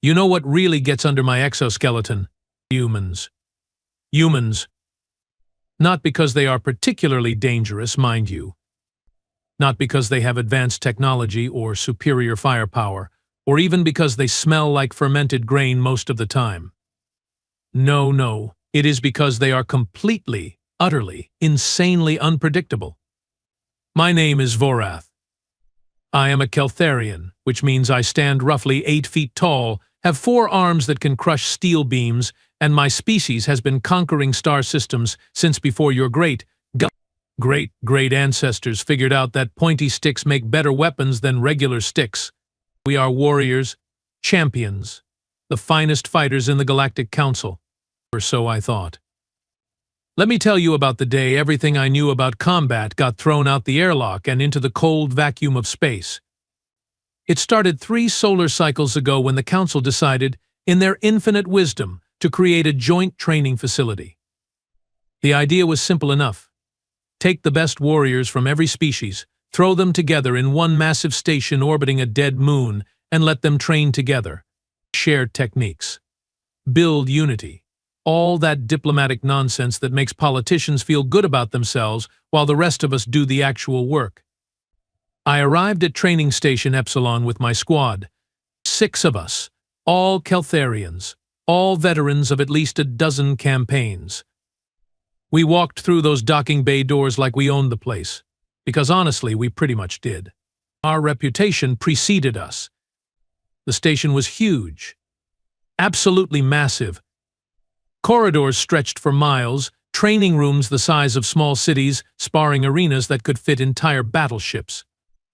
You know what really gets under my exoskeleton? Humans. Humans. Not because they are particularly dangerous, mind you. Not because they have advanced technology or superior firepower, or even because they smell like fermented grain most of the time. No, no, it is because they are completely, utterly, insanely unpredictable. My name is Vorath. I am a Keltharian, which means I stand roughly 8 feet tall, have 4 arms that can crush steel beams, and my species has been conquering star systems since before your great ancestors figured out that pointy sticks make better weapons than regular sticks. We are warriors, champions, the finest fighters in the Galactic Council, or so I thought. Let me tell you about the day everything I knew about combat got thrown out the airlock and into the cold vacuum of space. It started 3 solar cycles ago when the Council decided, in their infinite wisdom, to create a joint training facility. The idea was simple enough. Take the best warriors from every species, throw them together in one massive station orbiting a dead moon, and let them train together. Share techniques. Build unity. All that diplomatic nonsense that makes politicians feel good about themselves while the rest of us do the actual work. I arrived at Training Station Epsilon with my squad. 6 of us, all Keltharians, all veterans of at least a dozen campaigns. We walked through those docking bay doors like we owned the place, because honestly, we pretty much did. Our reputation preceded us. The station was huge, absolutely massive. Corridors stretched for miles, training rooms the size of small cities, sparring arenas that could fit entire battleships.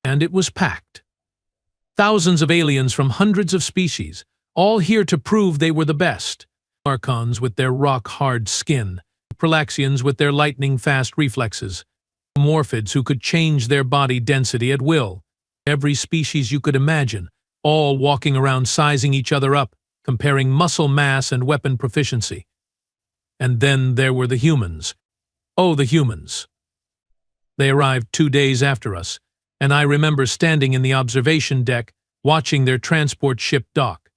And it was packed. Thousands of aliens from hundreds of species, all here to prove they were the best. Archons with their rock-hard skin, Prelaxians with their lightning-fast reflexes, Morphids who could change their body density at will. Every species you could imagine, all walking around sizing each other up, comparing muscle mass and weapon proficiency. And then there were the humans. Oh, the humans. They arrived 2 days after us, and I remember standing in the observation deck, watching their transport ship dock.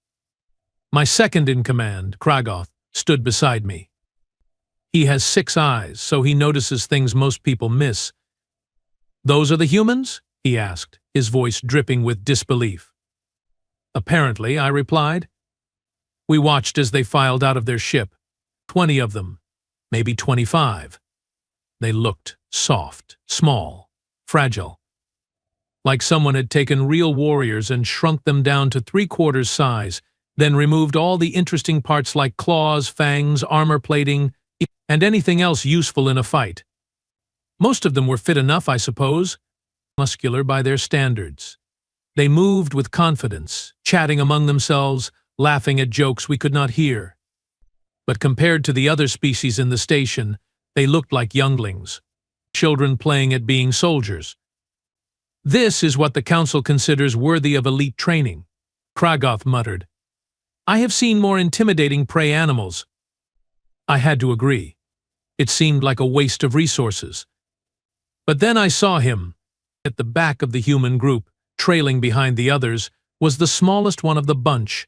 My second-in-command, Kragoth, stood beside me. He has 6 eyes, so he notices things most people miss. "Those are the humans?" he asked, his voice dripping with disbelief. "Apparently," I replied. We watched as they filed out of their ship. 20 of them, maybe 25. They looked soft, small, fragile. Like someone had taken real warriors and shrunk them down to 3/4 size, then removed all the interesting parts like claws, fangs, armor plating, and anything else useful in a fight. Most of them were fit enough, I suppose, muscular by their standards. They moved with confidence, chatting among themselves, laughing at jokes we could not hear. But compared to the other species in the station, they looked like younglings, children playing at being soldiers. "This is what the Council considers worthy of elite training," Kragoth muttered. "I have seen more intimidating prey animals." I had to agree. It seemed like a waste of resources. But then I saw him. At the back of the human group, trailing behind the others, was the smallest one of the bunch.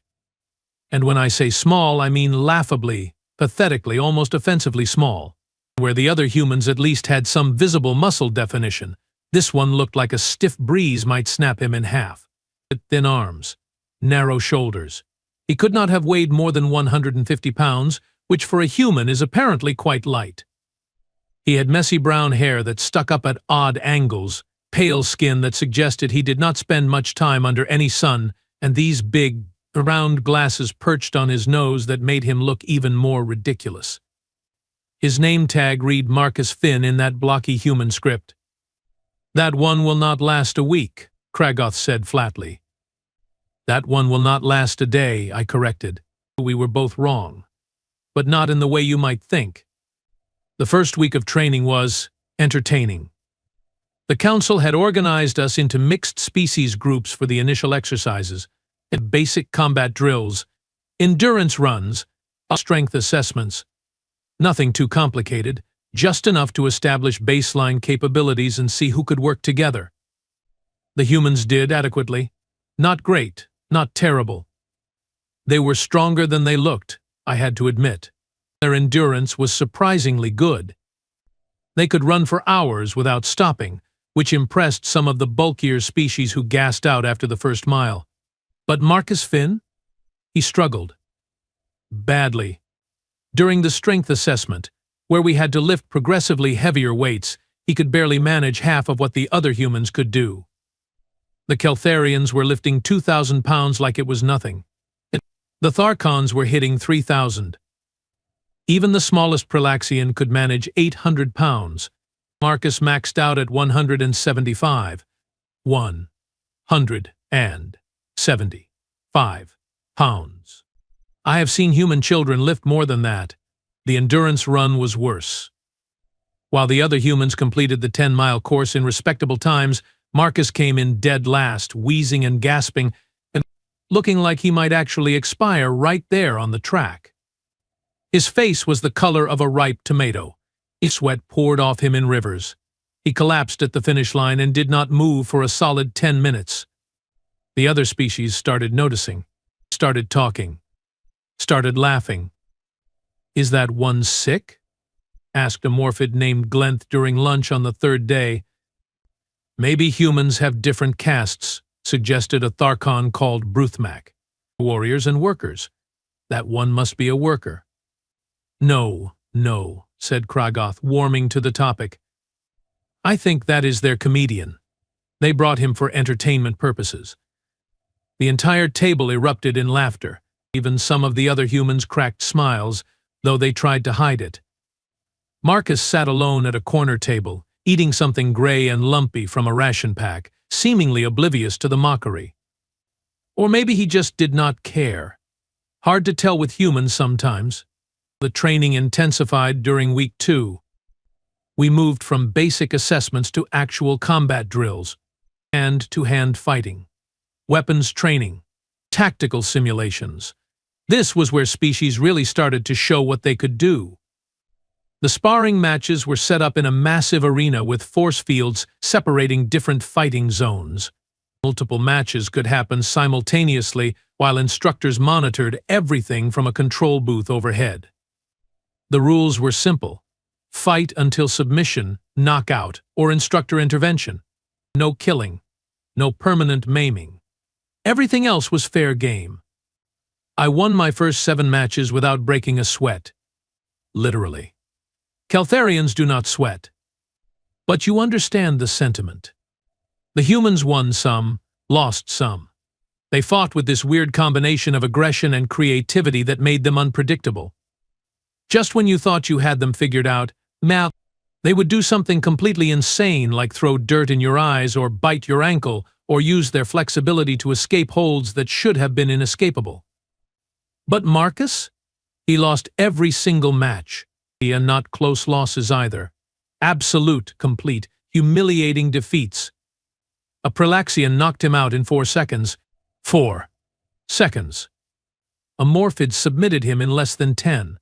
And when I say small, I mean laughably, pathetically, almost offensively small. Where the other humans at least had some visible muscle definition, this one looked like a stiff breeze might snap him in half. With thin arms, narrow shoulders. He could not have weighed more than 150 pounds, which for a human is apparently quite light. He had messy brown hair that stuck up at odd angles, pale skin that suggested he did not spend much time under any sun, and these big, round glasses perched on his nose that made him look even more ridiculous. His name tag read Marcus Finn in that blocky human script. "That one will not last a week," Kragoth said flatly. "That one will not last a day," I corrected. We were both wrong, but not in the way you might think. The first week of training was entertaining. The Council had organized us into mixed species groups for the initial exercises, basic combat drills, endurance runs, strength assessments. Nothing too complicated, just enough to establish baseline capabilities and see who could work together. The humans did adequately. Not great, not terrible. They were stronger than they looked, I had to admit. Their endurance was surprisingly good. They could run for hours without stopping, which impressed some of the bulkier species who gassed out after the first mile. But Marcus Finn? He struggled. Badly. During the strength assessment, where we had to lift progressively heavier weights, he could barely manage half of what the other humans could do. The Keltharians were lifting 2,000 pounds like it was nothing. The Tharkons were hitting 3,000. Even the smallest Prelaxian could manage 800 pounds. Marcus maxed out at 175. 175 pounds. I have seen human children lift more than that. The endurance run was worse. While the other humans completed the 10-mile course in respectable times, Marcus came in dead last, wheezing and gasping, and looking like he might actually expire right there on the track. His face was the color of a ripe tomato. His sweat poured off him in rivers. He collapsed at the finish line and did not move for a solid 10 minutes. The other species started noticing, started talking, started laughing. "Is that one sick?" asked a morphid named Glenth during lunch on the third day. "Maybe humans have different castes," suggested a Tharkon called Bruthmak. "Warriors and workers. That one must be a worker." "No, no," said Kragoth, warming to the topic. "I think that is their comedian. They brought him for entertainment purposes." The entire table erupted in laughter. Even some of the other humans cracked smiles, though they tried to hide it. Marcus sat alone at a corner table, eating something gray and lumpy from a ration pack, seemingly oblivious to the mockery. Or maybe he just did not care. Hard to tell with humans sometimes. The training intensified during week 2. We moved from basic assessments to actual combat drills, hand-to-hand fighting, weapons training, tactical simulations. This was where species really started to show what they could do. The sparring matches were set up in a massive arena with force fields separating different fighting zones. Multiple matches could happen simultaneously while instructors monitored everything from a control booth overhead. The rules were simple: fight until submission, knockout, or instructor intervention. No killing, no permanent maiming. Everything else was fair game. I won my first 7 matches without breaking a sweat. Literally. Keltharians do not sweat. But you understand the sentiment. The humans won some, lost some. They fought with this weird combination of aggression and creativity that made them unpredictable. Just when you thought you had them figured out, they would do something completely insane like throw dirt in your eyes or bite your ankle or use their flexibility to escape holds that should have been inescapable. But Marcus? He lost every single match, and not close losses either. Absolute, complete, humiliating defeats. A Prelaxian knocked him out in 4 seconds. 4 seconds. A Morphid submitted him in less than 10.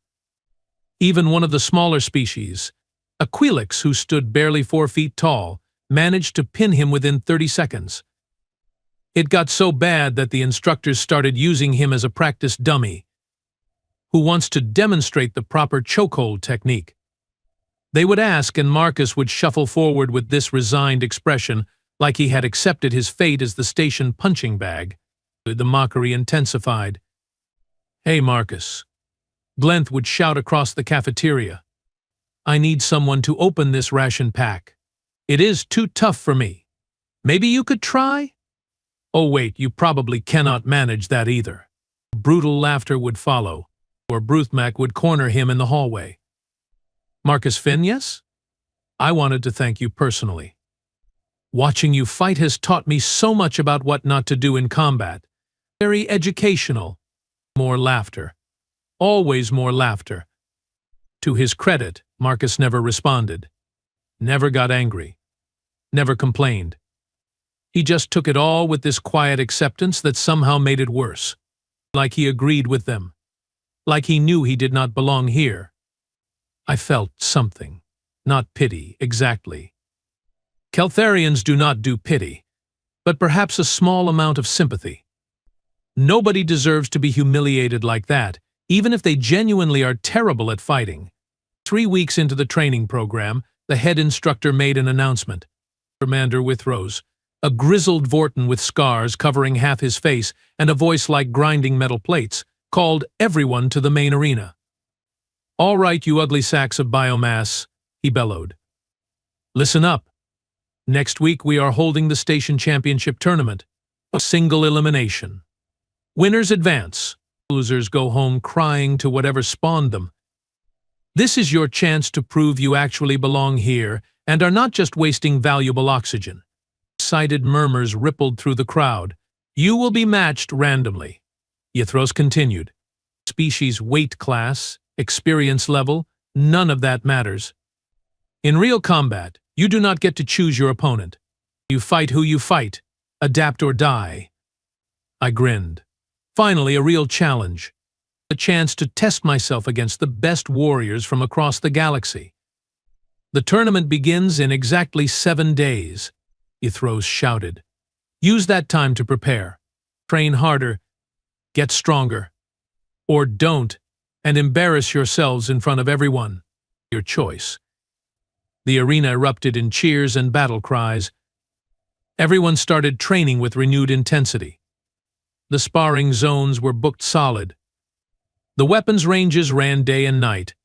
Even one of the smaller species, a Quelix who stood barely 4 feet tall, managed to pin him within 30 seconds. It got so bad that the instructors started using him as a practice dummy who wants to demonstrate the proper chokehold technique. They would ask, and Marcus would shuffle forward with this resigned expression, like he had accepted his fate as the station punching bag. The mockery intensified. "Hey, Marcus." Glenth would shout across the cafeteria. "I need someone to open this ration pack. It is too tough for me. Maybe you could try?" "Oh wait, you probably cannot manage that either." Brutal laughter would follow, or Bruthmak would corner him in the hallway. "Marcus Finn, yes? I wanted to thank you personally. Watching you fight has taught me so much about what not to do in combat. Very educational." More laughter. Always more laughter. To his credit, Marcus never responded. Never got angry. Never complained. He just took it all with this quiet acceptance that somehow made it worse. Like he agreed with them. Like he knew he did not belong here. I felt something. Not pity, exactly. Keltharians do not do pity, but perhaps a small amount of sympathy. Nobody deserves to be humiliated like that, even if they genuinely are terrible at fighting. 3 weeks into the training program, the head instructor made an announcement. Commander Withrows, a grizzled Vorton with scars covering half his face and a voice like grinding metal plates, called everyone to the main arena. "All right, you ugly sacks of biomass," he bellowed. "Listen up. Next week we are holding the station championship tournament. A single elimination. Winners advance. Losers go home crying to whatever spawned them. This is your chance to prove you actually belong here and are not just wasting valuable oxygen." Excited murmurs rippled through the crowd. "You will be matched randomly." Ythros continued. "Species weight class, experience level, none of that matters. In real combat, you do not get to choose your opponent. You fight who you fight, adapt or die." I grinned. Finally, a real challenge. A chance to test myself against the best warriors from across the galaxy. "The tournament begins in exactly 7 days," Ythros shouted. "Use that time to prepare. Train harder, get stronger. Or don't, and embarrass yourselves in front of everyone. Your choice." The arena erupted in cheers and battle cries. Everyone started training with renewed intensity. The sparring zones were booked solid. The weapons ranges ran day and night.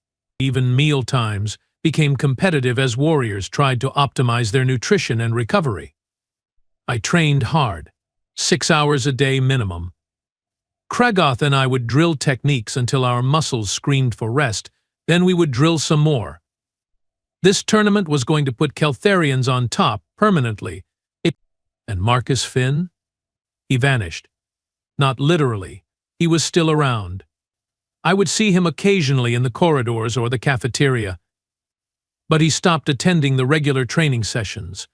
Even meal times became competitive as warriors tried to optimize their nutrition and recovery. I trained hard, 6 hours a day minimum. Kragoth and I would drill techniques until our muscles screamed for rest, then we would drill some more. This tournament was going to put Keltharians on top permanently. And Marcus Finn? He vanished. Not literally, he was still around. I would see him occasionally in the corridors or the cafeteria. But he stopped attending the regular training sessions,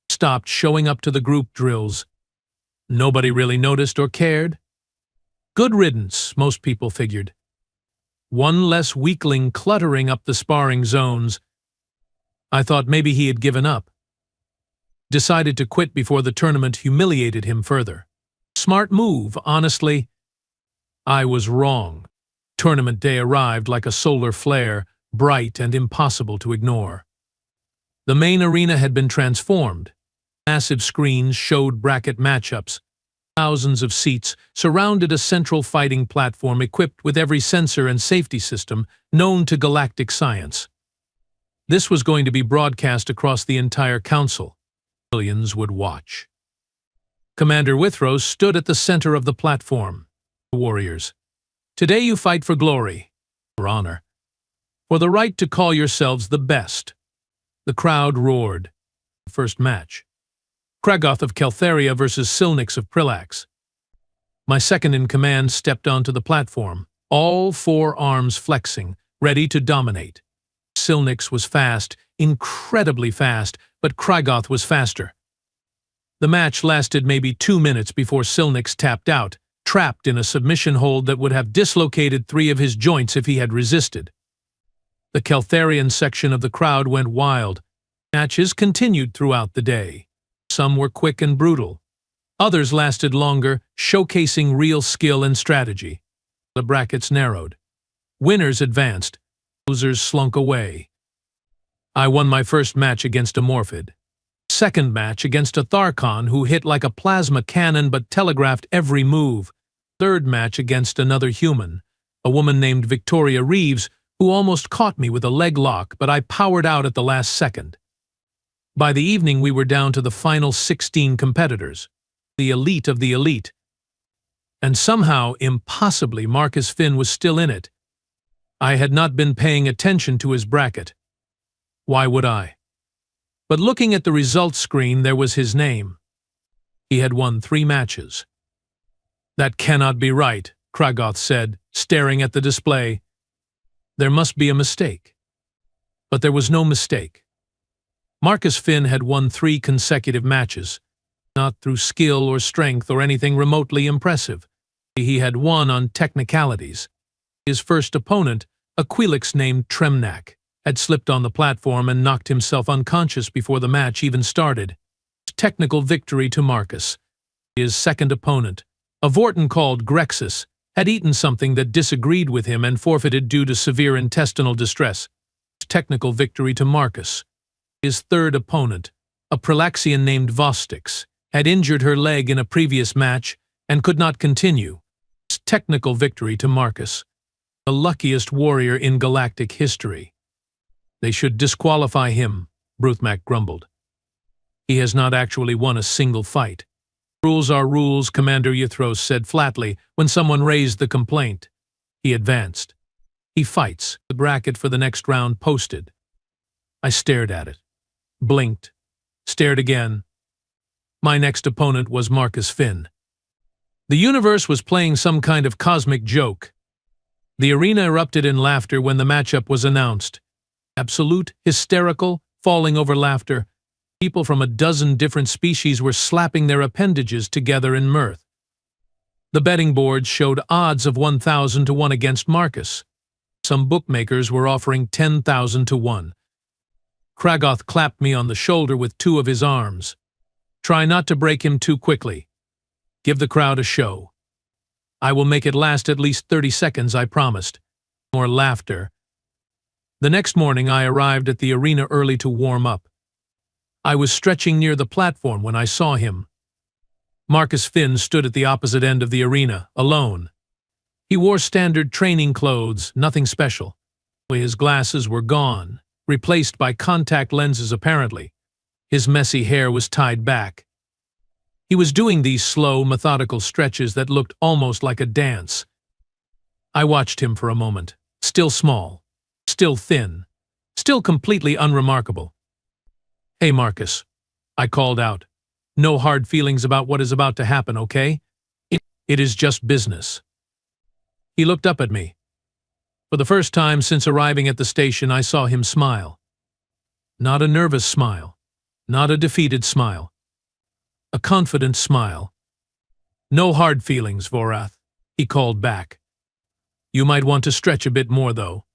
stopped showing up to the group drills. Nobody really noticed or cared. Good riddance, most people figured. One less weakling cluttering up the sparring zones. I thought maybe he had given up. Decided to quit before the tournament humiliated him further. Smart move, honestly. I was wrong. Tournament day arrived like a solar flare, bright and impossible to ignore. The main arena had been transformed. Massive screens showed bracket matchups. Thousands of seats surrounded a central fighting platform equipped with every sensor and safety system known to galactic science. This was going to be broadcast across the entire council. Millions would watch. Commander Withrows stood at the center of the platform. Warriors, today you fight for glory, for honor, for the right to call yourselves the best. The crowd roared. First match. Kragoth of Keltharia versus Silnix of Prilax. My second-in-command stepped onto the platform, all 4 arms flexing, ready to dominate. Silnix was fast, incredibly fast, but Kragoth was faster. The match lasted maybe 2 minutes before Silnix tapped out, trapped in a submission hold that would have dislocated 3 of his joints if he had resisted. The Keltharian section of the crowd went wild. Matches continued throughout the day. Some were quick and brutal. Others lasted longer, showcasing real skill and strategy. The brackets narrowed. Winners advanced. Losers slunk away. I won my first match against a Morphid. Second match against a Tharkon who hit like a plasma cannon but telegraphed every move. Third match against another human, a woman named Victoria Reeves, who almost caught me with a leg lock, but I powered out at the last second. By the evening we were down to the final 16 competitors, the elite of the elite. And somehow, impossibly, Marcus Finn was still in it. I had not been paying attention to his bracket. Why would I? But looking at the results screen, there was his name. He had won 3 matches. "That cannot be right," Kragoth said, staring at the display. "There must be a mistake." But there was no mistake. Marcus Finn had won 3 consecutive matches, not through skill or strength or anything remotely impressive. He had won on technicalities. His first opponent, a Quilix named Tremnak, had slipped on the platform and knocked himself unconscious before the match even started. Technical victory to Marcus. His second opponent, A Vorton called Grexus had eaten something that disagreed with him and forfeited due to severe intestinal distress. Technical victory to Marcus. His third opponent, a Prelaxian named Vostix, had injured her leg in a previous match and could not continue. Technical victory to Marcus, the luckiest warrior in galactic history. They should disqualify him, Bruthmak grumbled. He has not actually won a single fight. Rules are rules, Commander Ythros said flatly when someone raised the complaint. He advanced. He fights. The bracket for the next round posted. I stared at it, blinked, stared again. My next opponent was Marcus Finn. The universe was playing some kind of cosmic joke. The arena erupted in laughter when the matchup was announced. Absolute, hysterical, falling over laughter. People from a dozen different species were slapping their appendages together in mirth. The betting boards showed odds of 1,000 to 1 against Marcus. Some bookmakers were offering 10,000 to 1. Kragoth clapped me on the shoulder with two of his arms. Try not to break him too quickly. Give the crowd a show. I will make it last at least 30 seconds, I promised. More laughter. The next morning I arrived at the arena early to warm up. I was stretching near the platform when I saw him. Marcus Finn stood at the opposite end of the arena, alone. He wore standard training clothes, nothing special. His glasses were gone, replaced by contact lenses apparently. His messy hair was tied back. He was doing these slow, methodical stretches that looked almost like a dance. I watched him for a moment, still small, still thin, still completely unremarkable. Hey, Marcus, I called out. No hard feelings about what is about to happen, okay? It is just business. He looked up at me. For the first time since arriving at the station, I saw him smile. Not a nervous smile, not a defeated smile. A confident smile. No hard feelings, Vorath, he called back. You might want to stretch a bit more, though.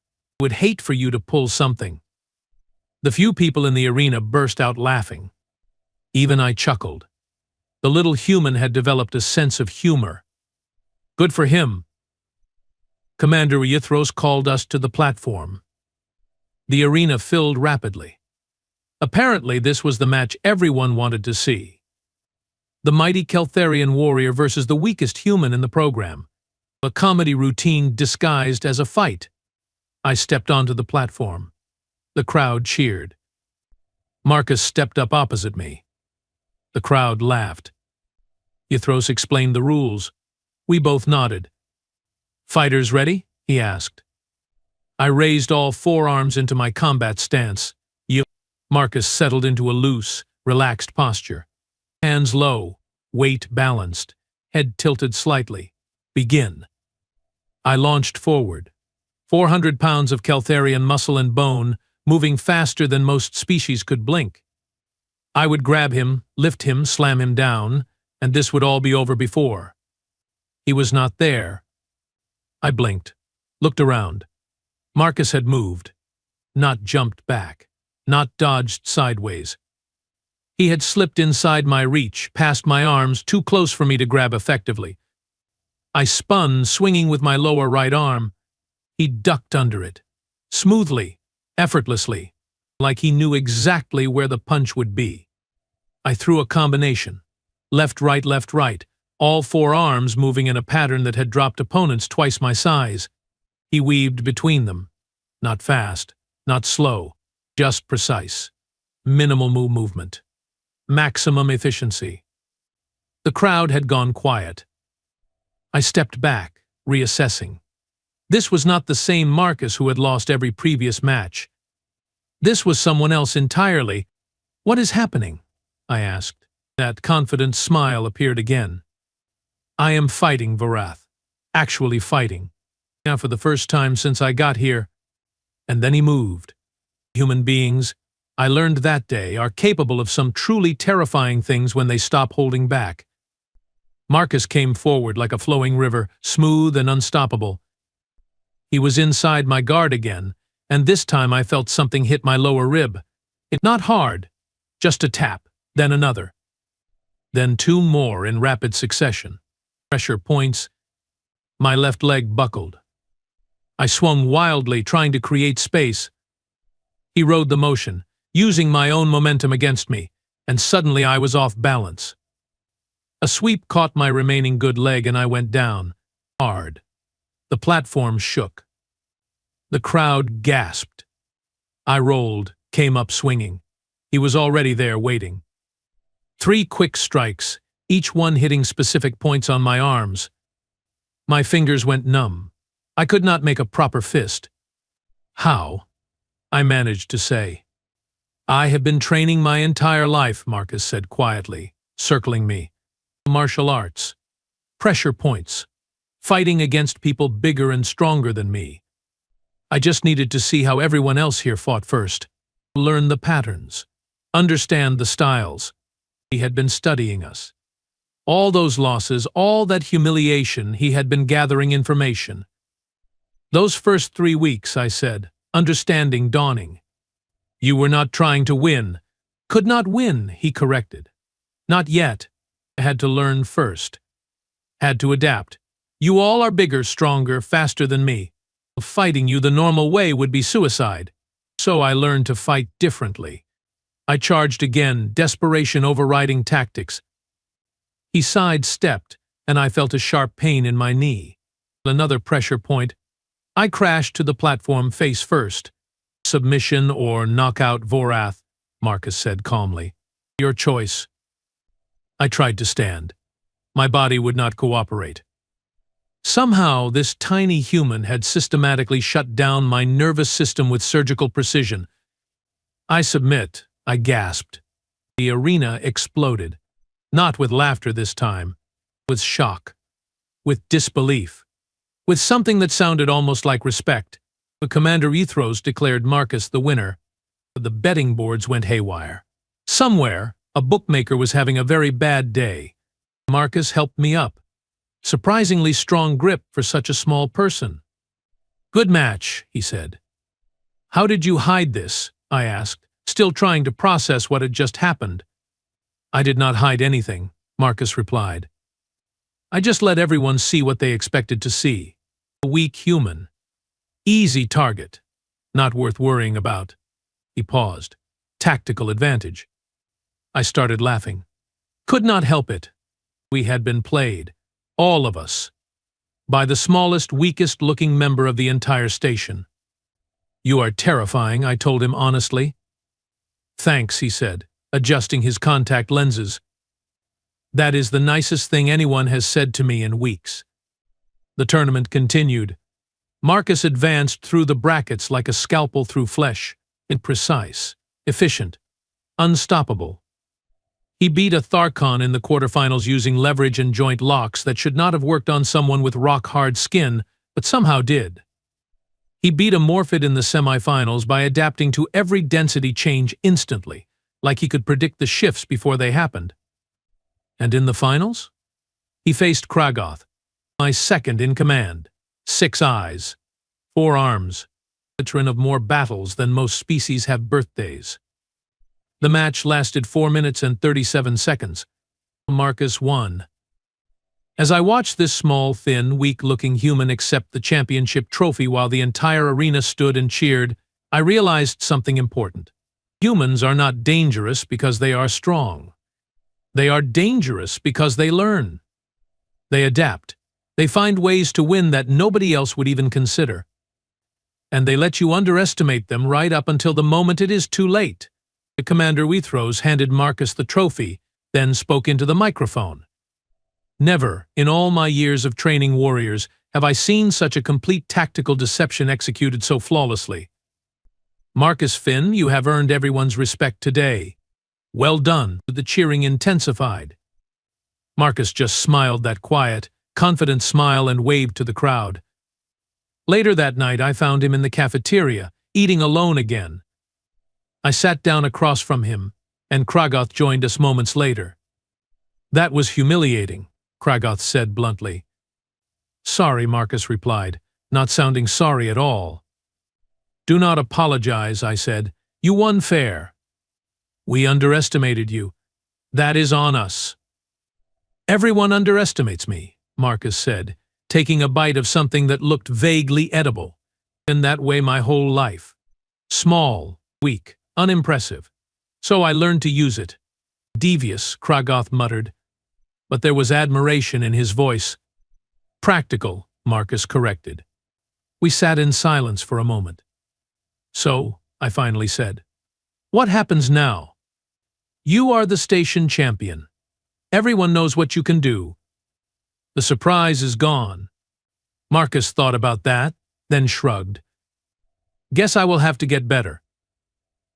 I would hate for you to pull something. The few people in the arena burst out laughing. Even I chuckled. The little human had developed a sense of humor. Good for him. Commander Ythros called us to the platform. The arena filled rapidly. Apparently, this was the match everyone wanted to see. The mighty Keltharian warrior versus the weakest human in the program. A comedy routine disguised as a fight. I stepped onto the platform. The crowd cheered. Marcus stepped up opposite me. The crowd laughed. Ythros explained the rules. We both nodded. Fighters ready? He asked. I raised all forearms into my combat stance. Marcus settled into a loose, relaxed posture. Hands low, weight balanced, head tilted slightly. Begin. I launched forward. 400 pounds of Keltharian muscle and bone, moving faster than most species could blink. I would grab him, lift him, slam him down, and this would all be over before. He was not there. I blinked, looked around. Marcus had moved, not jumped back, not dodged sideways. He had slipped inside my reach, past my arms, too close for me to grab effectively. I spun, swinging with my lower right arm. He ducked under it, smoothly, effortlessly, like he knew exactly where the punch would be. I threw a combination, left, right, all four arms moving in a pattern that had dropped opponents twice my size. He weaved between them, not fast, not slow, just precise, minimal movement, maximum efficiency. The crowd had gone quiet. I stepped back, reassessing. This was not the same Marcus who had lost every previous match. This was someone else entirely. What is happening? I asked. That confident smile appeared again. I am fighting, Vorath. Actually fighting. Now for the first time since I got here. And then he moved. Human beings, I learned that day, are capable of some truly terrifying things when they stop holding back. Marcus came forward like a flowing river, smooth and unstoppable. He was inside my guard again, and this time I felt something hit my lower rib. Not hard, just a tap, then another. Then two more in rapid succession. Pressure points. My left leg buckled. I swung wildly, trying to create space. He rode the motion, using my own momentum against me, and suddenly I was off balance. A sweep caught my remaining good leg and I went down, hard. The platform shook. The crowd gasped. I rolled, came up swinging. He was already there waiting. 3 quick strikes, each one hitting specific points on my arms. My fingers went numb. I could not make a proper fist. How? I managed to say. I have been training my entire life, Marcus said quietly, circling me. Martial arts. Pressure points. Fighting against people bigger and stronger than me. I just needed to see how everyone else here fought first. Learn the patterns. Understand the styles. He had been studying us. All those losses, all that humiliation, he had been gathering information. Those first 3 weeks, I said, understanding dawning. You were not trying to win. Could not win, he corrected. Not yet. I had to learn first. Had to adapt. You all are bigger, stronger, faster than me. Fighting you the normal way would be suicide. So I learned to fight differently. I charged again, desperation overriding tactics. He sidestepped, and I felt a sharp pain in my knee. Another pressure point. I crashed to the platform face first. Submission or knockout, Vorath, Marcus said calmly. Your choice. I tried to stand. My body would not cooperate. Somehow, this tiny human had systematically shut down my nervous system with surgical precision. I submit, I gasped. The arena exploded. Not with laughter this time, with shock, with disbelief, with something that sounded almost like respect. But Commander Ethros declared Marcus the winner. The betting boards went haywire. Somewhere, a bookmaker was having a very bad day. Marcus helped me up. Surprisingly strong grip for such a small person. Good match, he said. How did you hide this? I asked, still trying to process what had just happened. I did not hide anything, Marcus replied. I just let everyone see what they expected to see. A weak human. Easy target. Not worth worrying about. He paused. Tactical advantage. I started laughing. Could not help it. We had been played. All of us. By the smallest, weakest-looking member of the entire station. You are terrifying, I told him honestly. Thanks, he said, adjusting his contact lenses. That is the nicest thing anyone has said to me in weeks. The tournament continued. Marcus advanced through the brackets like a scalpel through flesh, imprecise, efficient, unstoppable. He beat a Tharkon in the quarterfinals using leverage and joint locks that should not have worked on someone with rock-hard skin, but somehow did. He beat a Morphid in the semifinals by adapting to every density change instantly, like he could predict the shifts before they happened. And in the finals? He faced Kragoth, my second in command. 6 eyes, 4 arms, veteran of more battles than most species have birthdays. The match lasted 4 minutes and 37 seconds. Marcus won. As I watched this small, thin, weak-looking human accept the championship trophy while the entire arena stood and cheered, I realized something important. Humans are not dangerous because they are strong. They are dangerous because they learn. They adapt. They find ways to win that nobody else would even consider. And they let you underestimate them right up until the moment it is too late. The Commander Ethros handed Marcus the trophy, then spoke into the microphone. Never, in all my years of training warriors, have I seen such a complete tactical deception executed so flawlessly. Marcus Finn, you have earned everyone's respect today. Well done. The cheering intensified. Marcus just smiled that quiet, confident smile and waved to the crowd. Later that night, I found him in the cafeteria, eating alone again. I sat down across from him, and Kragoth joined us moments later. That was humiliating, Kragoth said bluntly. Sorry, Marcus replied, not sounding sorry at all. Do not apologize, I said. You won fair. We underestimated you. That is on us. Everyone underestimates me. Marcus said, taking a bite of something that looked vaguely edible. Been that way my whole life. Small, weak, unimpressive. So I learned to use it. Devious, Kragoth muttered. But there was admiration in his voice. Practical, Marcus corrected. We sat in silence for a moment. So, I finally said, what happens now? You are the station champion. Everyone knows what you can do. The surprise is gone. Marcus thought about that, then shrugged. Guess I will have to get better.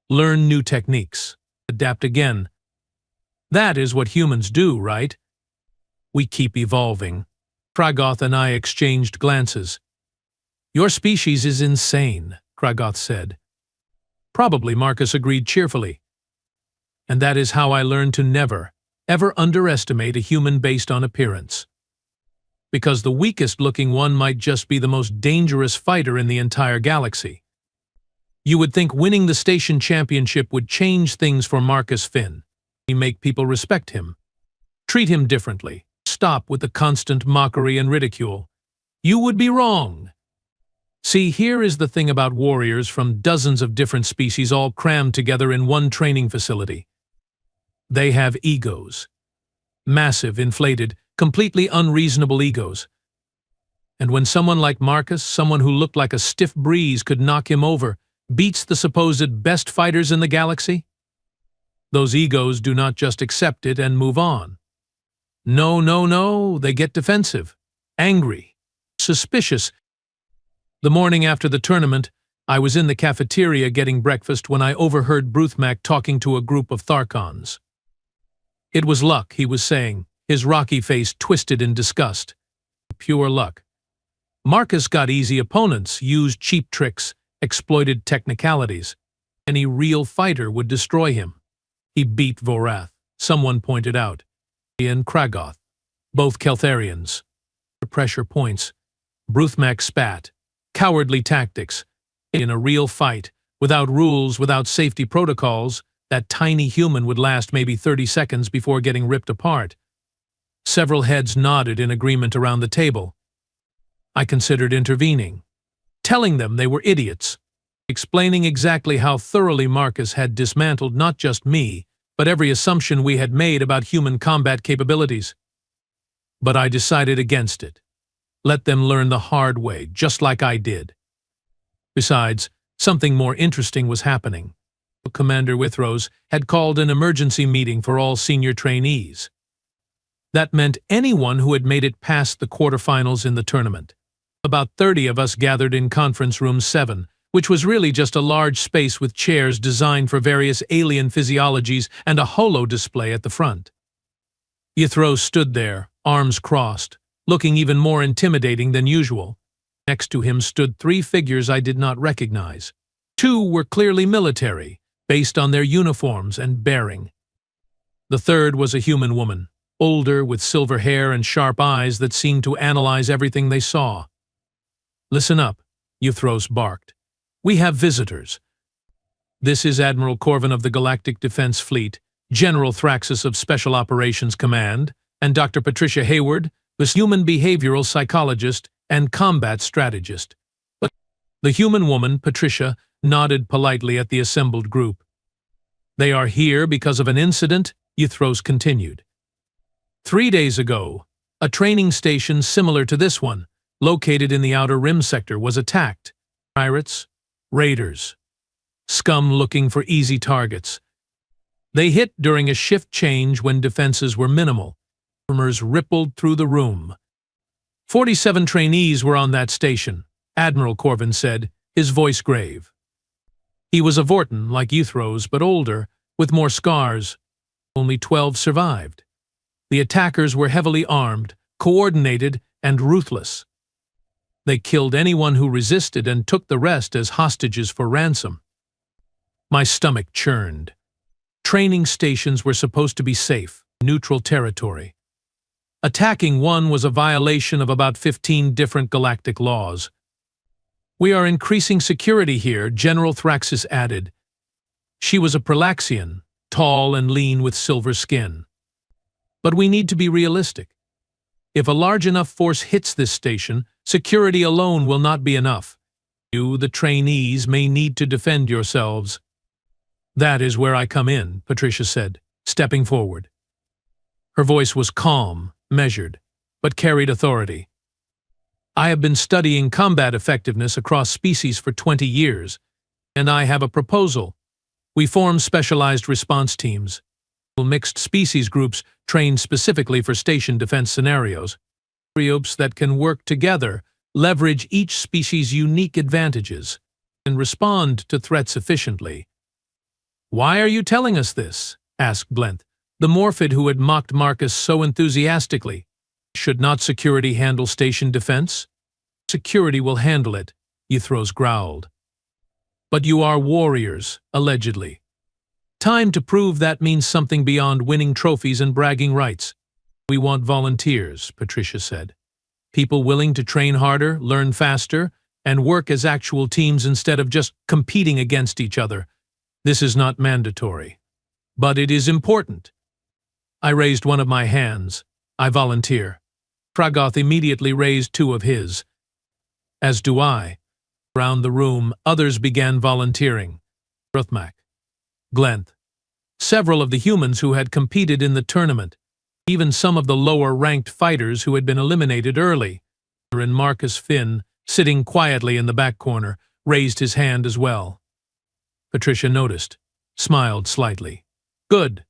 Learn new techniques. Adapt again. That is what humans do, right? We keep evolving. Kragoth and I exchanged glances. Your species is insane, Kragoth said. Probably, Marcus agreed cheerfully. And that is how I learned to never, ever underestimate a human based on appearance. Because the weakest-looking one might just be the most dangerous fighter in the entire galaxy. You would think winning the station championship would change things for Marcus Finn. Make people respect him. Treat him differently. Stop with the constant mockery and ridicule. You would be wrong. See, here is the thing about warriors from dozens of different species all crammed together in one training facility. They have egos. Massive, inflated, completely unreasonable egos. And when someone like Marcus, someone who looked like a stiff breeze could knock him over, beats the supposed best fighters in the galaxy, those egos do not just accept it and move on. No, they get defensive, angry, suspicious. The morning after the tournament, I was in the cafeteria getting breakfast when I overheard Bruthmak talking to a group of Tharkons. It was luck, he was saying, his rocky face twisted in disgust. Pure luck. Marcus got easy opponents, used cheap tricks, exploited technicalities. Any real fighter would destroy him. He beat Vorath, someone pointed out. And Kragoth, both Keltharians. Pressure points. Bruthmak spat. Cowardly tactics. In a real fight, without rules, without safety protocols, that tiny human would last maybe 30 seconds before getting ripped apart. Several heads nodded in agreement around the table. I considered intervening, telling them they were idiots, explaining exactly how thoroughly Marcus had dismantled not just me, but every assumption we had made about human combat capabilities. But I decided against it. Let them learn the hard way, just like I did. Besides, something more interesting was happening. Commander Withrows had called an emergency meeting for all senior trainees. That meant anyone who had made it past the quarterfinals in the tournament. About 30 of us gathered in Conference Room 7, which was really just a large space with chairs designed for various alien physiologies and a holo display at the front. Withrows stood there, arms crossed, looking even more intimidating than usual. Next to him stood 3 figures I did not recognize. 2 were clearly military, based on their uniforms and bearing. The third was a human woman, older, with silver hair and sharp eyes that seemed to analyze everything they saw. Listen up, Withrows barked. We have visitors. This is Admiral Corvin of the Galactic Defense Fleet, General Thraxus of Special Operations Command, and Dr. Patricia Hayward, the human behavioral psychologist and combat strategist. But the human woman, Patricia, nodded politely at the assembled group. They are here because of an incident, Withrows continued. 3 days ago, a training station similar to this one, located in the Outer Rim sector, was attacked. Pirates, raiders, scum looking for easy targets. They hit during a shift change when defenses were minimal. Murmurs rippled through the room. 47 trainees were on that station, Admiral Corvin said, his voice grave. He was a Vorton, like Withrows, but older, with more scars. Only 12 survived. The attackers were heavily armed, coordinated, and ruthless. They killed anyone who resisted and took the rest as hostages for ransom. My stomach churned. Training stations were supposed to be safe, neutral territory. Attacking one was a violation of about 15 different galactic laws. We are increasing security here, General Thraxus added. She was a Prelaxian, tall and lean with silver skin. But we need to be realistic. If a large enough force hits this station, security alone will not be enough. You, the trainees, may need to defend yourselves. That is where I come in, Patricia said, stepping forward. Her voice was calm, measured, but carried authority. I have been studying combat effectiveness across species for 20 years, and I have a proposal. We form specialized response teams. Mixed species groups trained specifically for station defense scenarios. Groups that can work together, leverage each species' unique advantages, and respond to threats efficiently. Why are you telling us this? Asked Blenth, the Morphid who had mocked Marcus so enthusiastically. Should not security handle station defense? Security will handle it, Ythros growled. But you are warriors, allegedly. Time to prove that means something beyond winning trophies and bragging rights. We want volunteers, Patricia said. People willing to train harder, learn faster, and work as actual teams instead of just competing against each other. This is not mandatory. But it is important. I raised one of my hands. I volunteer. Pragoth immediately raised two of his. As do I. Around the room, others began volunteering. Ruthmak. Glenth. Several of the humans who had competed in the tournament. Even some of the lower-ranked fighters who had been eliminated early. And Marcus Finn, sitting quietly in the back corner, raised his hand as well. Patricia noticed, smiled slightly. Good.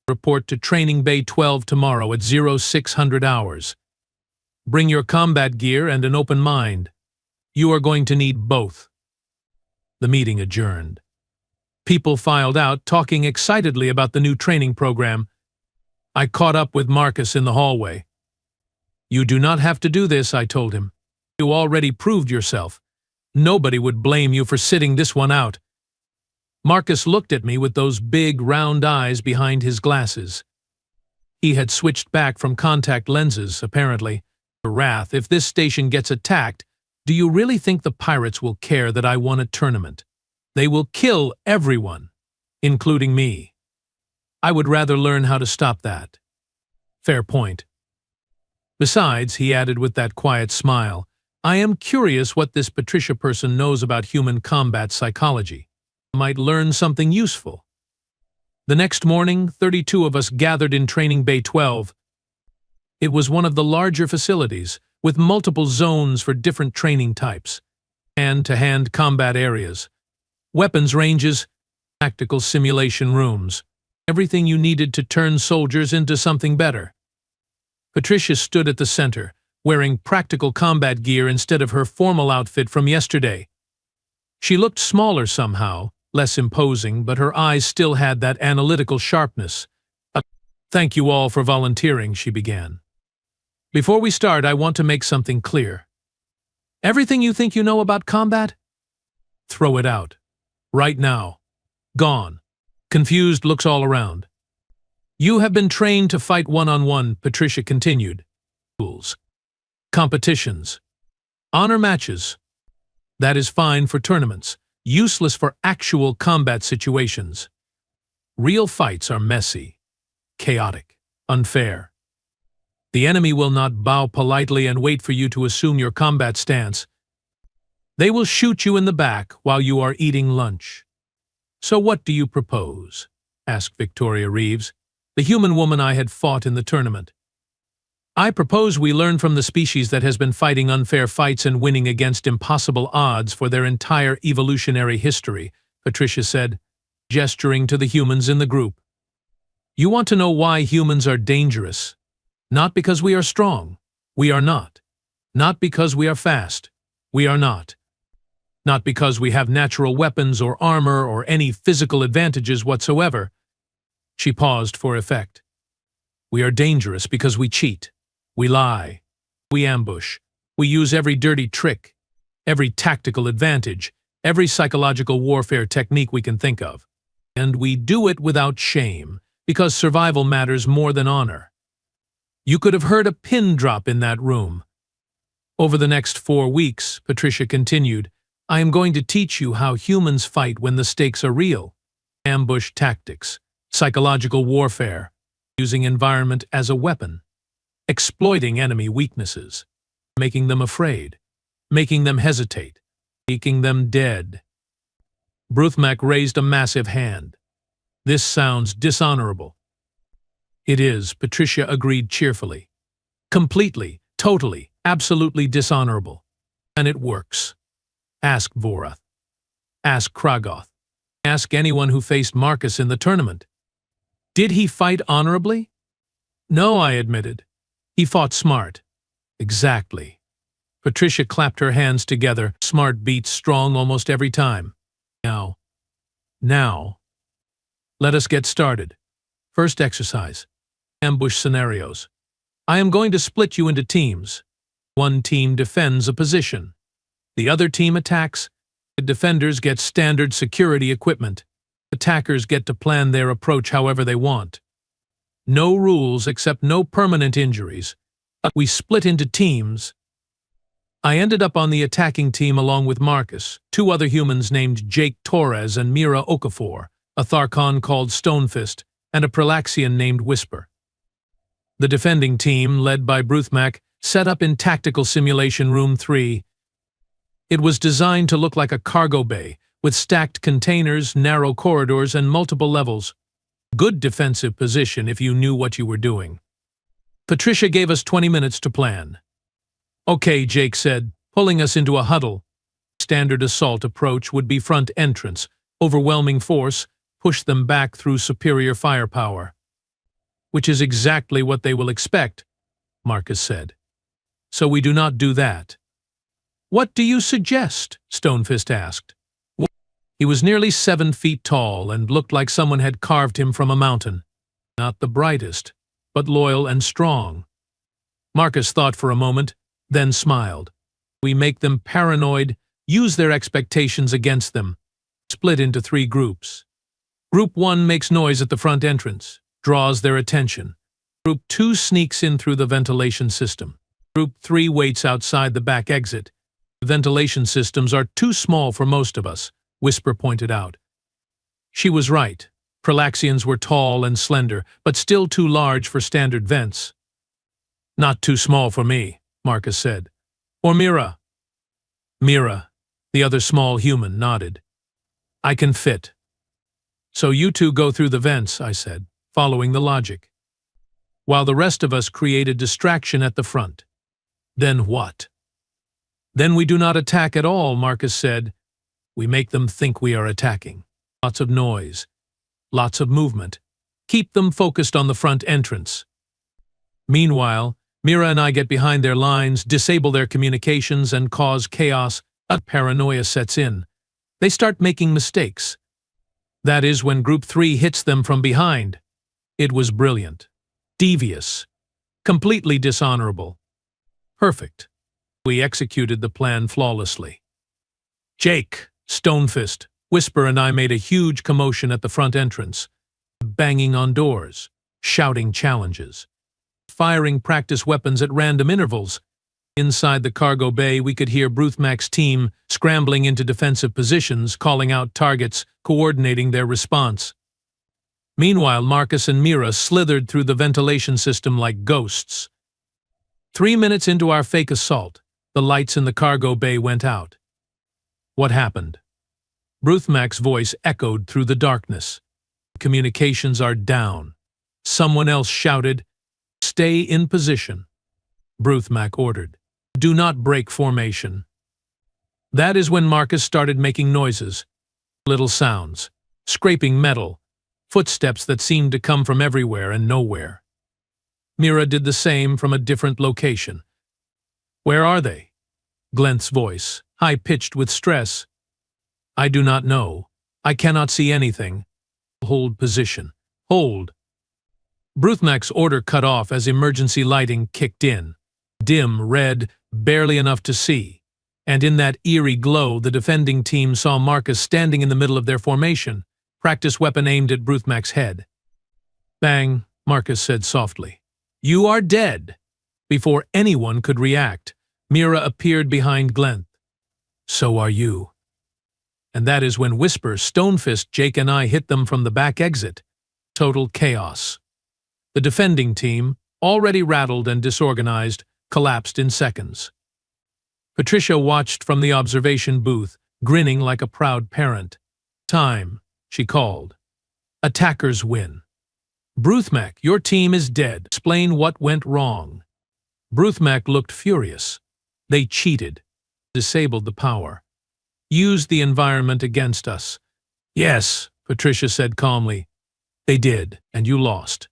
Report to Training Bay 12 tomorrow at 0600 hours. Bring your combat gear and an open mind. You are going to need both. The meeting adjourned. People filed out, talking excitedly about the new training program. I caught up with Marcus in the hallway. You do not have to do this, I told him. You already proved yourself. Nobody would blame you for sitting this one out. Marcus looked at me with those big, round eyes behind his glasses. He had switched back from contact lenses, apparently. Vorath, if this station gets attacked, do you really think the pirates will care that I won a tournament? They will kill everyone, including me. I would rather learn how to stop that. Fair point. Besides, he added with that quiet smile, I am curious what this Patricia person knows about human combat psychology. Might learn something useful. The next morning, 32 of us gathered in Training Bay 12. It was one of the larger facilities, with multiple zones for different training types, hand-to-hand combat areas, weapons ranges, tactical simulation rooms, everything you needed to turn soldiers into something better. Patricia stood at the center, wearing practical combat gear instead of her formal outfit from yesterday. She looked smaller somehow, less imposing, but her eyes still had that analytical sharpness. Thank you all for volunteering, she began. Before we start, I want to make something clear. Everything you think you know about combat? Throw it out. Right now. Gone. Confused looks all around. You have been trained to fight one-on-one, Patricia continued. Rules. Competitions. Honor matches. That is fine for tournaments, useless for actual combat situations. Real fights are messy, chaotic, unfair. The enemy will not bow politely and wait for you to assume your combat stance. They will shoot you in the back while you are eating lunch. So what do you propose? Asked Victoria Reeves, the human woman I had fought in the tournament. I propose we learn from the species that has been fighting unfair fights and winning against impossible odds for their entire evolutionary history, Patricia said, gesturing to the humans in the group. You want to know why humans are dangerous? Not because we are strong. We are not. Not because we are fast. We are not. Not because we have natural weapons or armor or any physical advantages whatsoever. She paused for effect. We are dangerous because we cheat. We lie. We ambush. We use every dirty trick, every tactical advantage, every psychological warfare technique we can think of. And we do it without shame, because survival matters more than honor. You could have heard a pin drop in that room. Over the next 4 weeks, Patricia continued, I am going to teach you how humans fight when the stakes are real. Ambush tactics, psychological warfare, using environment as a weapon. exploiting enemy weaknesses, making them afraid, making them hesitate, making them dead. Bruthmak raised a massive hand. This sounds dishonorable. It is, Patricia agreed cheerfully. Completely, totally, absolutely dishonorable. And it works. Ask Vorath. Ask Kragoth. Ask anyone who faced Marcus in the tournament. Did he fight honorably? No, I admitted. He fought smart. Exactly. Patricia clapped her hands together. Smart beats strong almost every time. Now. Let us get started. First exercise. Ambush scenarios. I am going to split you into teams. One team defends a position. The other team attacks. The defenders get standard security equipment. Attackers get to plan their approach however they want. No rules except no permanent injuries. We split into teams. I ended up on the attacking team along with Marcus, two other humans named Jake Torres and Mira Okafor, a Tharkon called Stonefist, and a Prelaxian named Whisper. The defending team, led by Bruthmak, set up in Tactical Simulation Room 3. It was designed to look like a cargo bay, with stacked containers, narrow corridors, and multiple levels. Good defensive position if you knew what you were doing. Patricia gave us 20 minutes to plan. Okay, Jake said, pulling us into a huddle. Standard assault approach would be front entrance, overwhelming force, push them back through superior firepower. Which is exactly what they will expect, Marcus said. So we do not do that. What do you suggest? Stonefist asked. He was nearly 7 feet tall and looked like someone had carved him from a mountain. Not the brightest, but loyal and strong. Marcus thought for a moment, then smiled. We make them paranoid, use their expectations against them. Split into 3 groups. Group 1 makes noise at the front entrance, draws their attention. Group 2 sneaks in through the ventilation system. Group 3 waits outside the back exit. The ventilation systems are too small for most of us, Whisper pointed out. She was right. Prelaxians were tall and slender, but still too large for standard vents. Not too small for me, Marcus said. Or Mira. Mira, the other small human, nodded. I can fit. So you two go through the vents, I said, following the logic. While the rest of us created distraction at the front. Then what? Then we do not attack at all, Marcus said. We make them think we are attacking. Lots of noise. Lots of movement. Keep them focused on the front entrance. Meanwhile, Mira and I get behind their lines, disable their communications, and cause chaos. A paranoia sets in. They start making mistakes. That is when Group 3 hits them from behind. It was brilliant. Devious. Completely dishonorable. Perfect. We executed the plan flawlessly. Jake, Stonefist, Whisper and I made a huge commotion at the front entrance, banging on doors, shouting challenges, firing practice weapons at random intervals. Inside the cargo bay, we could hear Bruthmak's team scrambling into defensive positions, calling out targets, coordinating their response. Meanwhile, Marcus and Mira slithered through the ventilation system like ghosts. 3 minutes into our fake assault, the lights in the cargo bay went out. What happened? Bruthmak's voice echoed through the darkness. Communications are down. Someone else shouted, "Stay in position." Bruthmak ordered, "Do not break formation." That is when Marcus started making noises. Little sounds, scraping metal, footsteps that seemed to come from everywhere and nowhere. Mira did the same from a different location. "Where are they?" Glenth's voice, high-pitched with stress. "I do not know. I cannot see anything." "Hold position. Hold." Bruthmak's order cut off as emergency lighting kicked in. Dim, red, barely enough to see. And in that eerie glow, the defending team saw Marcus standing in the middle of their formation, practice weapon aimed at Bruthmak's head. "Bang," Marcus said softly. "You are dead." Before anyone could react, Mira appeared behind Glenth. "So are you." And that is when Whisper, Stonefist, Jake and I hit them from the back exit. Total chaos. The defending team, already rattled and disorganized, collapsed in seconds. Patricia watched from the observation booth, grinning like a proud parent. "Time," she called. "Attackers win. Bruthmak, your team is dead. Explain what went wrong." Bruthmak looked furious. "They cheated, disabled the power, used the environment against us." "Yes," Patricia said calmly. "They did, and you lost.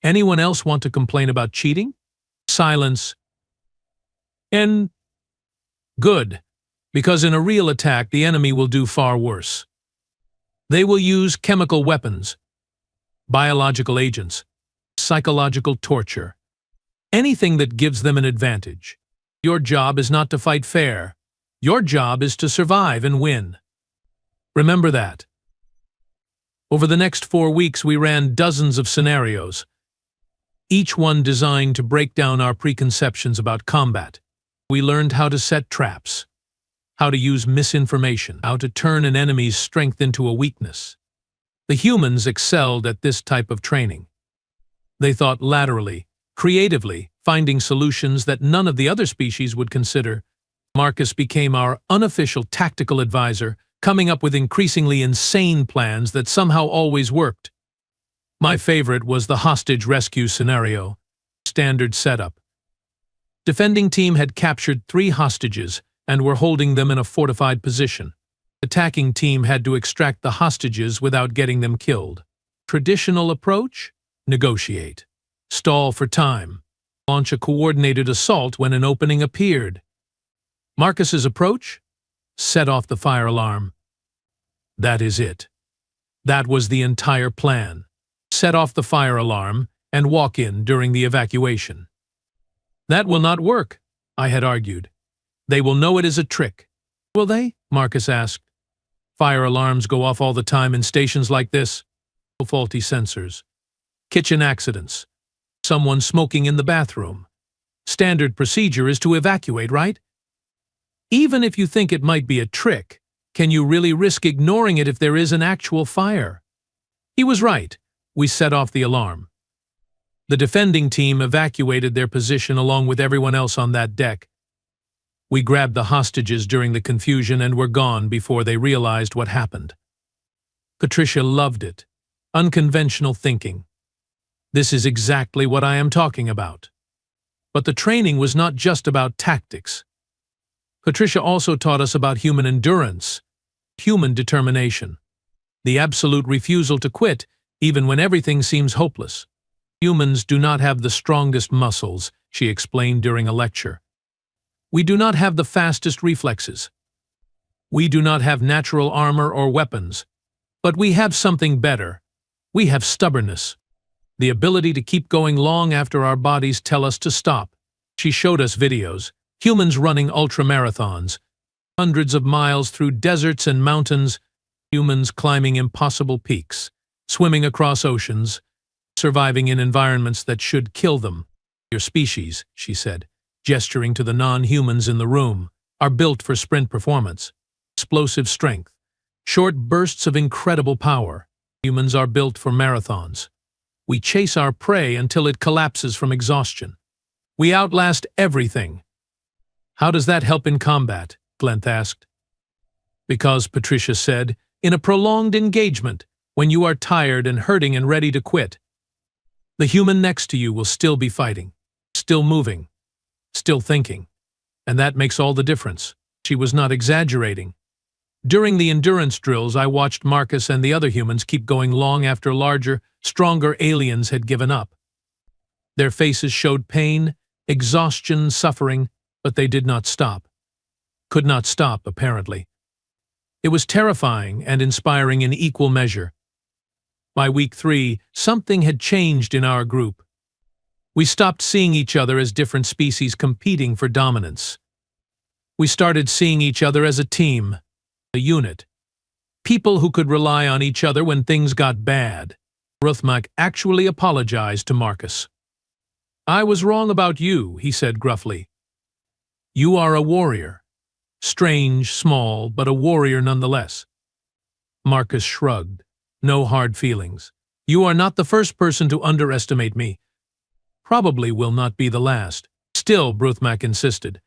Anyone else want to complain about cheating?" Silence. "And good, because in a real attack the enemy will do far worse. They will use chemical weapons, biological agents, psychological torture, anything that gives them an advantage. Your job is not to fight fair. Your job is to survive and win. Remember that." Over the next 4 weeks we ran dozens of scenarios, each one designed to break down our preconceptions about combat. We learned how to set traps, how to use misinformation, how to turn an enemy's strength into a weakness. The humans excelled at this type of training. They thought laterally, creatively, finding solutions that none of the other species would consider. Marcus became our unofficial tactical advisor, coming up with increasingly insane plans that somehow always worked. My favorite was the hostage rescue scenario. Standard setup. Defending team had captured 3 hostages and were holding them in a fortified position. Attacking team had to extract the hostages without getting them killed. Traditional approach? Negotiate. Stall for time. Launch a coordinated assault when an opening appeared. Marcus's approach? Set off the fire alarm. That is it. That was the entire plan. Set off the fire alarm and walk in during the evacuation. "That will not work," I had argued. "They will know it is a trick." "Will they?" Marcus asked. "Fire alarms go off all the time in stations like this. Faulty sensors. Kitchen accidents. Someone smoking in the bathroom. Standard procedure is to evacuate, right? Even if you think it might be a trick, can you really risk ignoring it if there is an actual fire?" He was right. We set off the alarm. The defending team evacuated their position along with everyone else on that deck. We grabbed the hostages during the confusion and were gone before they realized what happened. Patricia loved it. Unconventional thinking. This is exactly what I am talking about. But the training was not just about tactics. Patricia also taught us about human endurance, human determination, the absolute refusal to quit even when everything seems hopeless. Humans do not have the strongest muscles, she explained during a lecture. We do not have the fastest reflexes. We do not have natural armor or weapons. But we have something better. We have stubbornness. The ability to keep going long after our bodies tell us to stop. She showed us videos, humans running ultramarathons, hundreds of miles through deserts and mountains, humans climbing impossible peaks, swimming across oceans, surviving in environments that should kill them. Your species, she said, gesturing to the non-humans in the room, are built for sprint performance, explosive strength, short bursts of incredible power. Humans are built for marathons. We chase our prey until it collapses from exhaustion. We outlast everything. How does that help in combat? Glenth asked. Because, Patricia said, in a prolonged engagement, when you are tired and hurting and ready to quit, the human next to you will still be fighting, still moving, still thinking. And that makes all the difference. She was not exaggerating. During the endurance drills, I watched Marcus and the other humans keep going long after larger, stronger aliens had given up. Their faces showed pain, exhaustion, suffering, but they did not stop. Could not stop, apparently. It was terrifying and inspiring in equal measure. By week 3, something had changed in our group. We stopped seeing each other as different species competing for dominance. We started seeing each other as a team, a unit. People who could rely on each other when things got bad. Ruthmak actually apologized to Marcus. "I was wrong about you," he said gruffly. "You are a warrior. Strange, small, but a warrior nonetheless." Marcus shrugged. No hard feelings. "You are not the first person to underestimate me. Probably will not be the last. Still, Bruthmack insisted,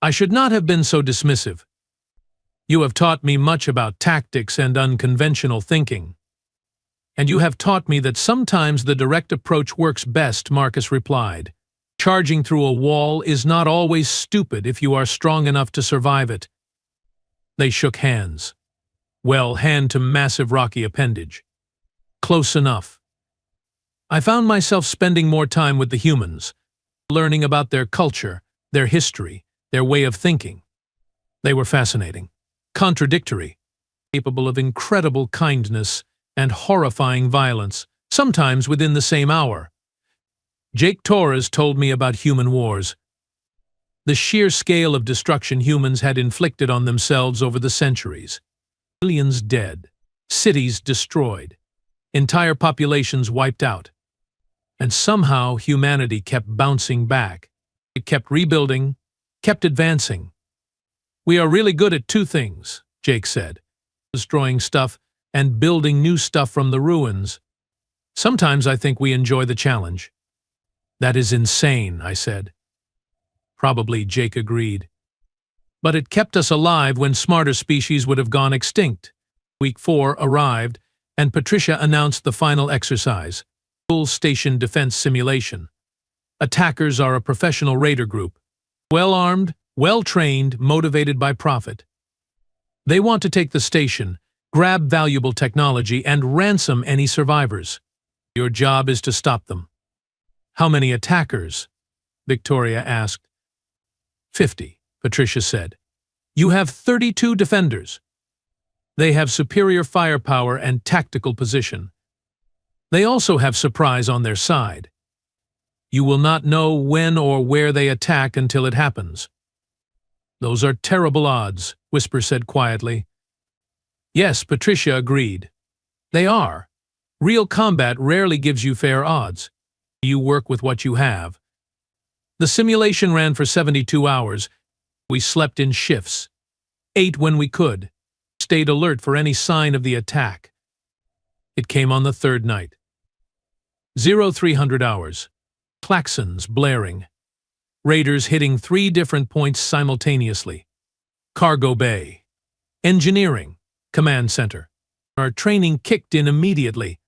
I should not have been so dismissive. You have taught me much about tactics and unconventional thinking. And you have taught me that sometimes the direct approach works best, Marcus replied. Charging through a wall is not always stupid if you are strong enough to survive it. They shook hands. Well, hand to massive rocky appendage. Close enough. I found myself spending more time with the humans, learning about their culture, their history, their way of thinking. They were fascinating, contradictory, capable of incredible kindness and horrifying violence, sometimes within the same hour. Jake Torres told me about human wars. The sheer scale of destruction humans had inflicted on themselves over the centuries. Millions dead, cities destroyed, entire populations wiped out. And somehow humanity kept bouncing back. It kept rebuilding, kept advancing. We are really good at two things, Jake said, destroying stuff and building new stuff from the ruins. Sometimes I think we enjoy the challenge. That is insane, I said. Probably, Jake agreed. But it kept us alive when smarter species would have gone extinct. Week 4 arrived, and Patricia announced the final exercise. Full station defense simulation. Attackers are a professional raider group. Well-armed, well-trained, motivated by profit. They want to take the station, grab valuable technology, and ransom any survivors. Your job is to stop them. How many attackers? Victoria asked. 50, Patricia said. You have 32 defenders. They have superior firepower and tactical position. They also have surprise on their side. You will not know when or where they attack until it happens. Those are terrible odds, Whisper said quietly. Yes, Patricia agreed. They are. Real combat rarely gives you fair odds. You work with what you have. The simulation ran for 72 hours. We slept in shifts. Ate when we could. Stayed alert for any sign of the attack. It came on the third night. 0300 hours. Klaxons blaring. Raiders hitting 3 different points simultaneously. Cargo bay. Engineering. Command center. Our training kicked in immediately.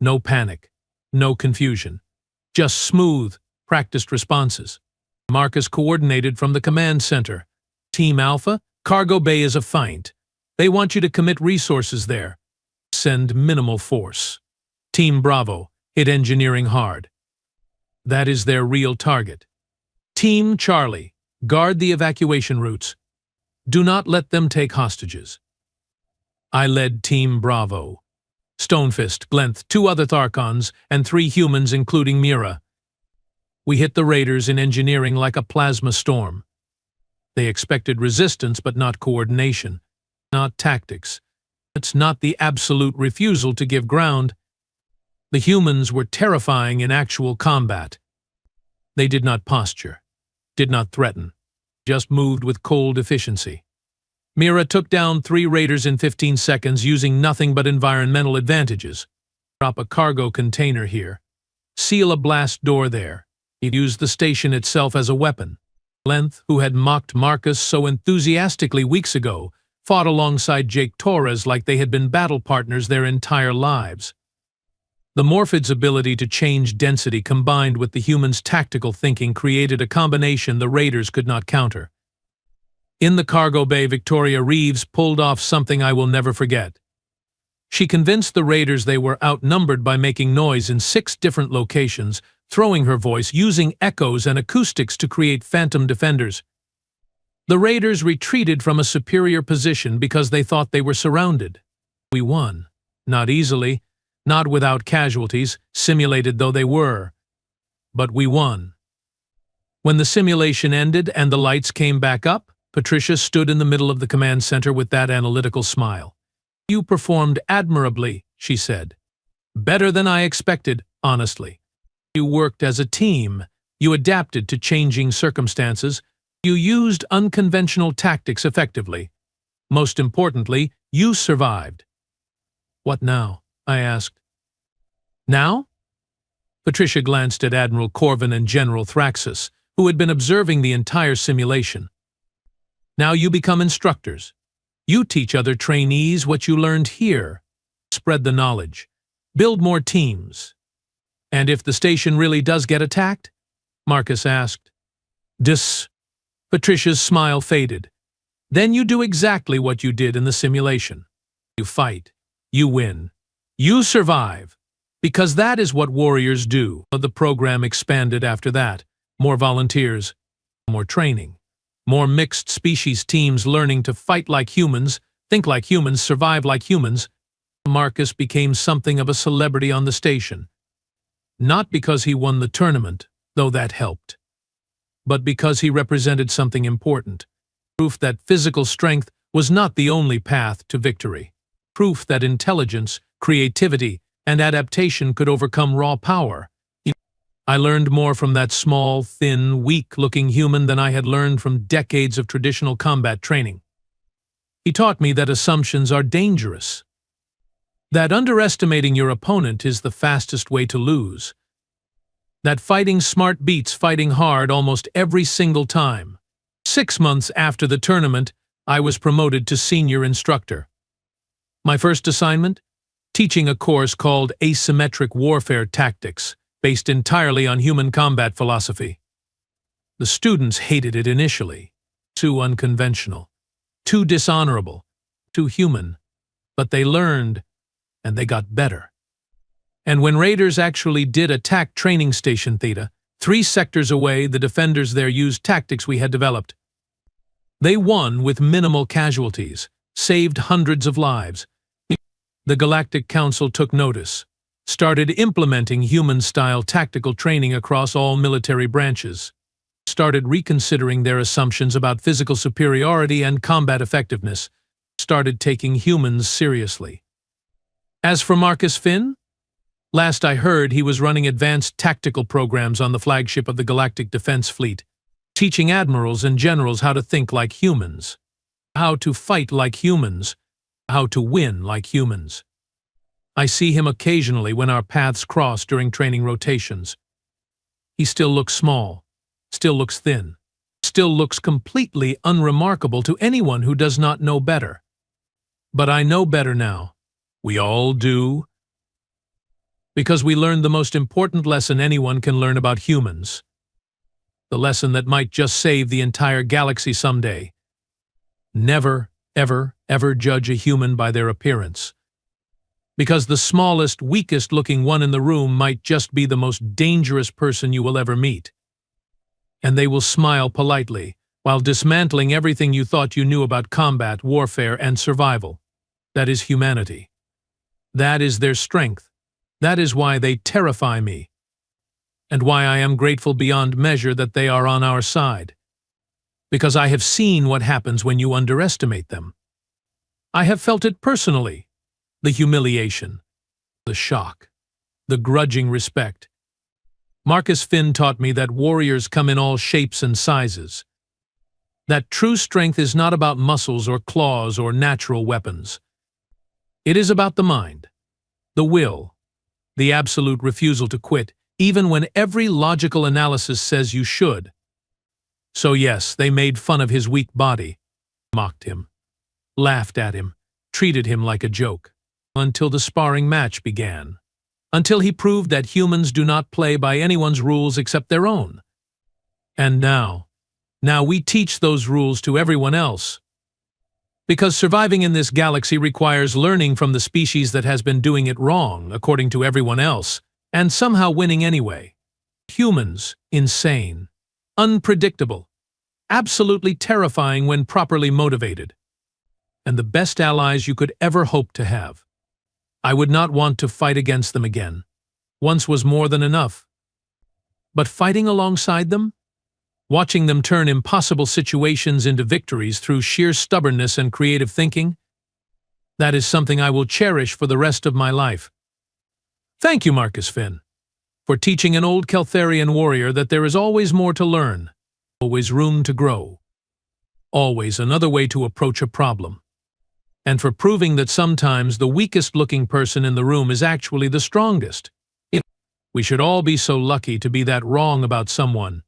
No panic. No confusion. Just smooth, practiced responses. Marcus coordinated from the command center. Team Alpha, Cargo Bay is a feint. They want you to commit resources there. Send minimal force. Team Bravo, hit engineering hard. That is their real target. Team Charlie, guard the evacuation routes. Do not let them take hostages. I led Team Bravo. Stonefist, Glenth, 2 other Tharkons, and 3 humans including Mira. We hit the raiders in engineering like a plasma storm. They expected resistance but not coordination, not tactics. It's not the absolute refusal to give ground. The humans were terrifying in actual combat. They did not posture, did not threaten, just moved with cold efficiency. Mira took down 3 raiders in 15 seconds using nothing but environmental advantages. Drop a cargo container here. Seal a blast door there. He used the station itself as a weapon. Glenth, who had mocked Marcus so enthusiastically weeks ago, fought alongside Jake Torres like they had been battle partners their entire lives. The Morphid's ability to change density combined with the human's tactical thinking created a combination the raiders could not counter. In the cargo bay, Victoria Reeves pulled off something I will never forget. She convinced the raiders they were outnumbered by making noise in 6 different locations, throwing her voice, using echoes and acoustics to create phantom defenders. The raiders retreated from a superior position because they thought they were surrounded. We won. Not easily, not without casualties, simulated though they were. But we won. When the simulation ended and the lights came back up, Patricia stood in the middle of the command center with that analytical smile. You performed admirably, she said. Better than I expected, honestly. You worked as a team. You adapted to changing circumstances. You used unconventional tactics effectively. Most importantly, you survived. What now? I asked. Now? Patricia glanced at Admiral Corvin and General Thraxus, who had been observing the entire simulation. Now you become instructors. You teach other trainees what you learned here. Spread the knowledge. Build more teams. And if the station really does get attacked? Marcus asked. Patricia's smile faded. Then you do exactly what you did in the simulation. You fight. You win. You survive. Because that is what warriors do. The program expanded after that. More volunteers. More training. More mixed species teams learning to fight like humans, think like humans, survive like humans. Marcus became something of a celebrity on the station. Not because he won the tournament, though that helped, but because he represented something important. Proof that physical strength was not the only path to victory. Proof that intelligence, creativity, and adaptation could overcome raw power. I learned more from that small, thin, weak-looking human than I had learned from decades of traditional combat training. He taught me that assumptions are dangerous. That underestimating your opponent is the fastest way to lose. That fighting smart beats fighting hard almost every single time. 6 months after the tournament, I was promoted to senior instructor. My first assignment? Teaching a course called Asymmetric Warfare Tactics, based entirely on human combat philosophy. The students hated it initially. Too unconventional, too dishonorable, too human. But they learned, and they got better. And when raiders actually did attack Training Station Theta, 3 sectors away, the defenders there used tactics we had developed. They won with minimal casualties, saved hundreds of lives. The Galactic Council took notice, started implementing human-style tactical training across all military branches, started reconsidering their assumptions about physical superiority and combat effectiveness, started taking humans seriously. As for Marcus Finn, last I heard he was running advanced tactical programs on the flagship of the Galactic Defense Fleet, teaching admirals and generals how to think like humans, how to fight like humans, how to win like humans. I see him occasionally when our paths cross during training rotations. He still looks small, still looks thin, still looks completely unremarkable to anyone who does not know better. But I know better now. We all do. Because we learned the most important lesson anyone can learn about humans. The lesson that might just save the entire galaxy someday. Never, ever, ever judge a human by their appearance. Because the smallest, weakest-looking one in the room might just be the most dangerous person you will ever meet. And they will smile politely, while dismantling everything you thought you knew about combat, warfare, and survival. That is humanity. That is their strength. That is why they terrify me. And why I am grateful beyond measure that they are on our side. Because I have seen what happens when you underestimate them. I have felt it personally. The humiliation, the shock, the grudging respect. Marcus Finn taught me that warriors come in all shapes and sizes. That true strength is not about muscles or claws or natural weapons. It is about the mind, the will, the absolute refusal to quit, even when every logical analysis says you should. So yes, they made fun of his weak body, mocked him, laughed at him, treated him like a joke. Until the sparring match began. Until he proved that humans do not play by anyone's rules except their own. And now we teach those rules to everyone else. Because surviving in this galaxy requires learning from the species that has been doing it wrong, according to everyone else, and somehow winning anyway. Humans, insane, unpredictable, absolutely terrifying when properly motivated, and the best allies you could ever hope to have. I would not want to fight against them again. Once was more than enough. But fighting alongside them? Watching them turn impossible situations into victories through sheer stubbornness and creative thinking? That is something I will cherish for the rest of my life. Thank you, Marcus Finn, for teaching an old Keltharian warrior that there is always more to learn, always room to grow, always another way to approach a problem. And for proving that sometimes the weakest-looking person in the room is actually the strongest. We should all be so lucky to be that wrong about someone.